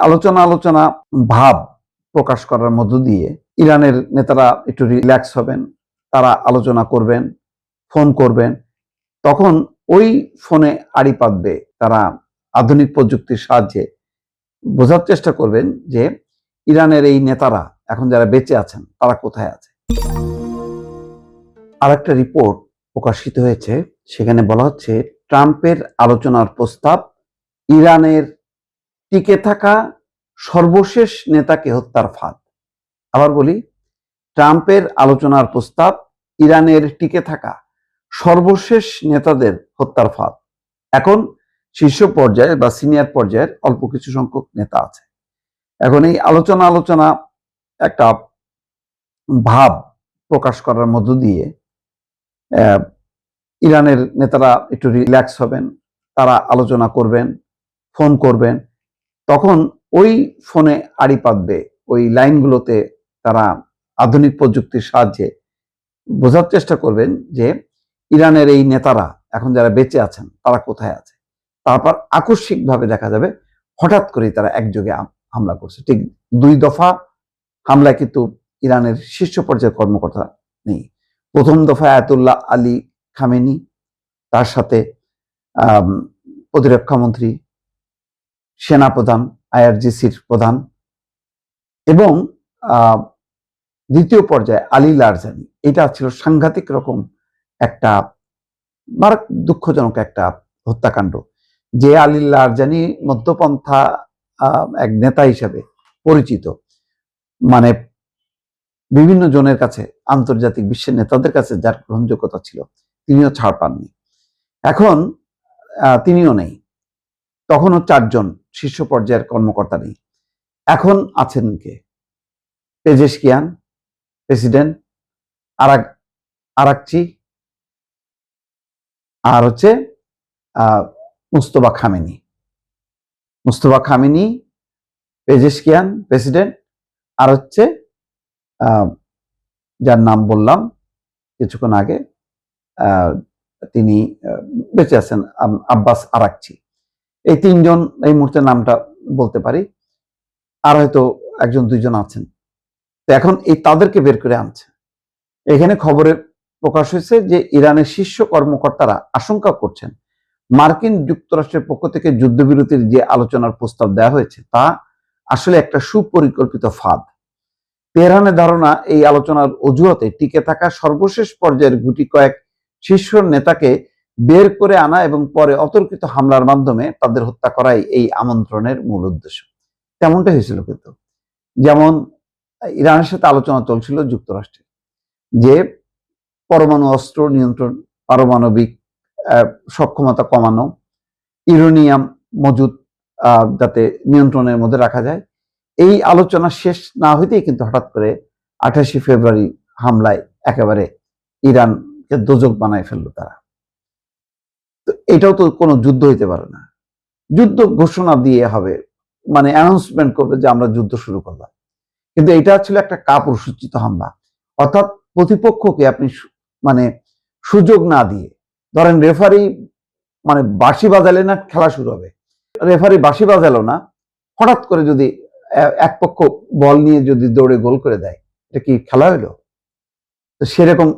আলোচনা ভাব প্রকাশ করার মধ্য দিয়ে ইরানের নেতারা একটু রিল্যাক্স হবেন, তারা আলোচনা করবেন, ফোন করবেন, তখন ওই ফোনে আড়ি পাতবে তারা আধুনিক প্রযুক্তির সাহায্যে বোঝার চেষ্টা করবেন যে ইরানের এই নেতারা এখন যারা বেঁচে আছেন তারা কোথায় আছে। আরেকটা রিপোর্ট প্রকাশিত হয়েছে, সেখানে বলা হচ্ছে ট্রাম্পের আলোচনার প্রস্তাব ইরানের টিকে থাকা সর্বশেষ নেতাকে হত্যার ফাঁদ। আবার বলি, ট্রাম্পের আলোচনার প্রস্তাব ইরানের টিকে থাকা সর্বশেষ নেতাদের হত্যার ফাঁদ। এখন শীর্ষ পর্যায়ে বা সিনিয়র পর্যায়ের অল্প কিছু সংখ্যক নেতা আছে। এখন এই আলোচনা একটা ভাব প্রকাশ করার মধ্য দিয়ে ইরানের নেতারা একটু রিল্যাক্স হবেন, তারা আলোচনা করবেন, ফোন করবেন, তখন ওই ফোনে আড়ি পাতবে ওই লাইনগুলোতে তারা আধুনিক প্রযুক্তির সাহায্যে বোঝার চেষ্টা করবেন যে ইরানের এই নেতারা এখন যারা বেঁচে আছেন তারা কোথায় আছে। তারপর আকস্মিকভাবে দেখা যাবে হঠাৎ করেই তারা একযোগে হামলা করছে। ঠিক 2 দফা হামলায় কিন্তু ইরানের শীর্ষ পর্যায়ের কর্মকর্তা নেই। প্রথম দফায় আয়াতুল্লাহ আলী খামেনি, তার সাথে প্রতিরক্ষা মন্ত্রী, সেনাপ্রধান, আইআরজিসির প্রধান, এবং দ্বিতীয় পর্যায়ে আলী লারজানি। এটা ছিল সাংঘাতিক রকম একটা মারাত্মক দুঃখজনক একটা হত্যাকাণ্ড। যে আলী লারজানি মধ্যপন্থা এক নেতা হিসেবে পরিচিত, মানে বিভিন্ন জনের কাছে, আন্তর্জাতিক বিশ্বের নেতাদের কাছে যার গ্রহণযোগ্যতা ছিল, তিনিও ছাড় পাননি। এখন তিনিও নেই। তখনও 4 জন শীর্ষ পর্যায়ের কর্মকর্তা নেই। এখন আছেন কে? পেজেশকিয়ান প্রেসিডেন্ট, আরাকচি, আর হচ্ছে Mustafa Khamenei. Mustafa Khamenei, Pezeshkian president, আর হচ্ছে যার নাম বললাম কিছুক্ষণ আগে, তিনি বেঁচে আছেন, আব্বাস আরাকচি। এই 3 জন এই মুহূর্তে নামটা বলতে পারি, আর হয়তো 1-2 জন আছেন। তো এখন এই তাদেরকে বের করে আনছে। এখানে খবরে প্রকাশ হয়েছে যে ইরানের শীর্ষ কর্মকর্তারা আশঙ্কা করছেন মার্কিন যুক্তরাষ্ট্রের পক্ষ থেকে যুদ্ধবিরতির যে আলোচনার প্রস্তাব দেওয়া হয়েছে তা আসলে একটা সুপরিকল্পিত ফাঁদ। তেহরানের ধারণা এই আলোচনার অজুহাতে টিকে থাকা সর্বশেষ পর্যায়ের গুটি কয়েক শীর্ষ নেতাকে বের করে আনা এবং পরে অতর্কিত হামলার মাধ্যমে তাদের হত্যা করাই এই আমন্ত্রণের মূল উদ্দেশ্য। তেমনটা হয়েছিল কিন্তু, যেমন ইরানের সাথে আলোচনা চলছিল যুক্তরাষ্ট্রের যে পরমাণু অস্ত্র নিয়ন্ত্রণ, পারমাণবিক সক্ষমতা কমানো, ইউরেনিয়াম মজুদ যাতে নিয়ন্ত্রণের মধ্যে রাখা যায়। এই আলোচনা শেষ না হইতেই কিন্তু হঠাৎ করে 28 ফেব্রুয়ারি হামলায় একেবারে ইরানকে দোজক বানায় ফেললো তারা। তো এটাও তো কোনো যুদ্ধ হইতে পারে না। যুদ্ধ ঘোষণা দিয়ে হবে, মানে অ্যানাউন্সমেন্ট করবে যে আমরা যুদ্ধ শুরু করলাম, কিন্তু এটা ছিল একটা কাপুরুষোচিত হামলা। অর্থাৎ প্রতিপক্ষকে আপনি মানে সুযোগ না দিয়ে, ধরেন রেফারি মানে বাঁশি বাজালে না খেলা শুরু হবে, রেফারি বাঁশি বাজালো না, হঠাৎ করে যদি এক পক্ষ বল নিয়ে যদি দৌড়ে গোল করে দেয়, এটা কি খেলা হইলো? তো সেরকম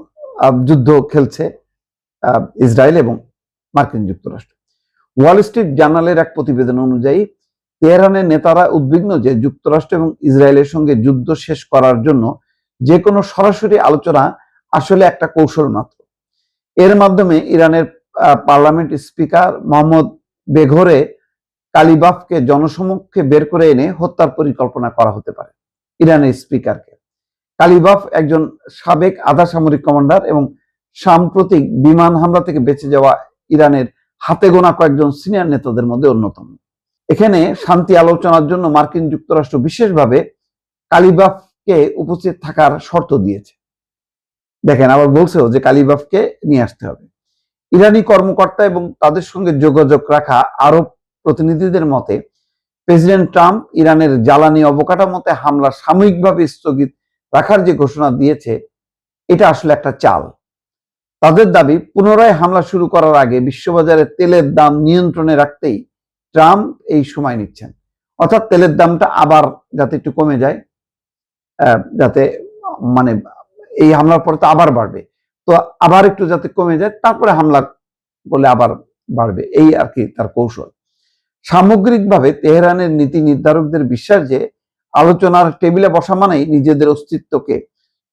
যুদ্ধ খেলছে ইসরায়েল এবং মার্কিন যুক্তরাষ্ট্র। ওয়াল স্ট্রিট জার্নালের এক প্রতিবেদন অনুযায়ী তেহরানের নেতারা উদ্বিগ্ন যে যুক্তরাষ্ট্র এবং ইসরায়েলের সঙ্গে যুদ্ধ শেষ করার জন্য যে কোনো সরাসরি আলোচনা আসলে একটা কৌশল মাত্র। এর মাধ্যমে ইরানের পার্লামেন্ট স্পিকার মোহাম্মদ বেঘোরে কালিবাফকে জনসমক্ষে বের করে এনে হত্যার পরিকল্পনা করা হতে পারে। ইরানের স্পিকারকে, কালিবাফ একজন সাবেক আধা সামরিক কমান্ডার এবং সাম্প্রতিক বিমান হামলা থেকে বেঁচে যাওয়া ইরানের হাতে গোনা কয়েকজন সিনিয়র নেতাদের মধ্যে অন্যতম। এখানে শান্তি আলোচনার জন্য মার্কিন যুক্তরাষ্ট্র বিশেষভাবে কালিবাফকে উপস্থিত থাকার শর্ত দিয়েছে। দেখেন, আবার বলছেও যে কালিবাফকে নিয়ে আসতে হবে। ইরানি কর্মকর্তা এবং তাদের সঙ্গে যোগাযোগ রাখা আরব প্রতিনিধিদের মতে প্রেসিডেন্ট ট্রাম্প ইরানের জ্বালানি অবকাঠামোতে হামলা সাময়িকভাবে স্থগিত রাখার যে ঘোষণা দিয়েছে, এটা আসলে একটা চাল। তাদের দাবি পুনরায় হামলা শুরু করার আগে বিশ্ববাজারে তেলের দাম নিয়ন্ত্রণে রাখতেই ট্রাম্প এই সময় নিচ্ছেন। অর্থাৎ তেলের দামটা আবার যাতে একটু কমে যায়, যাতে মানে এই হামলার পরে তো আবার বাড়বে, তো আবার একটু যাতে কমে যায়, তারপরে হামলা করলে আবার বাড়বে, এই আর কি তার কৌশল। সামগ্রিকভাবে তেহরানের নীতি নির্ধারকদের বিশ্বাস যে আলোচনার টেবিলে বসা মানেই নিজেদের অস্তিত্বকে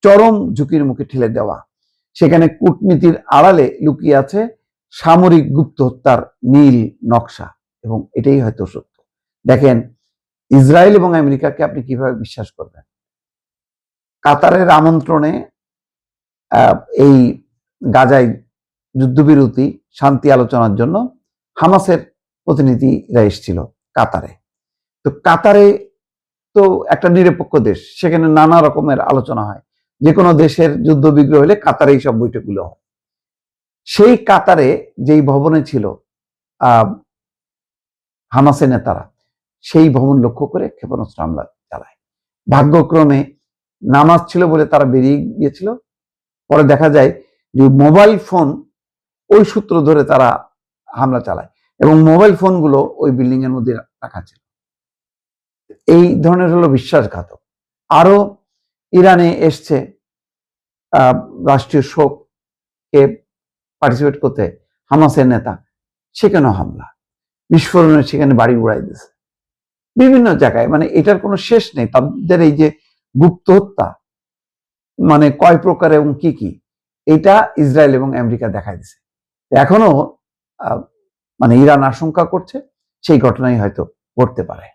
চরম ঝুঁকির মুখে ঠেলে দেওয়া। সেখানে কূটনীতির আড়ালে লুকিয়ে আছে সামরিক গুপ্ত হত্যার নীল নকশা, এবং এটাই হয়তো সত্য। দেখেন, ইসরায়েল এবং আমেরিকাকে আপনি কিভাবে বিশ্বাস করবেন? কাতারের আমন্ত্রণে এই গাজায় যুদ্ধবিরতি শান্তি আলোচনার জন্য হামাসের প্রতিনিধিরা এসেছিল কাতারে। তো কাতারে তো একটা নিরপেক্ষ দেশ, সেখানে নানা রকমের আলোচনা হয়, যে কোনো দেশের যুদ্ধ বিগ্রহ হলে কাতারে এই সব বৈঠকগুলো হয়। সেই কাতারে যেই ভবনে ছিল হামাসের নেতারা, সেই ভবন লক্ষ্য করে ক্ষেপণাস্ত্র হামলা চালায়। ভাগ্যক্রমে নামাজ ছিল বলে তারা বেরিয়ে গিয়েছিল। পরে দেখা যায় যে মোবাইল ফোন, ওই সূত্র ধরে তারা হামলা চালায়, এবং মোবাইল ফোনগুলো ওই বিল্ডিং এর মধ্যে রাখা ছিল। এই ধরনের হলো বিশ্বাসঘাতক। আরো ইরানে এসছে রাষ্ট্রীয় শোকে পার্টিসিপেট করতে হামাসের নেতা, সেখানেও হামলা, বিস্ফোরণের সেখানে বাড়ি উড়াই দিয়েছে বিভিন্ন জায়গায়। মানে এটার কোনো শেষ নেই। তাদের এই যে গুপ্ত হত্যা, মানে কয় প্রকার এবং কি কি, এটা ইসরায়েল এবং আমেরিকা দেখাই দিছে। এখনো মানে ইরান আশঙ্কা করছে সেই ঘটনাই হয়তো ঘটতে পারে।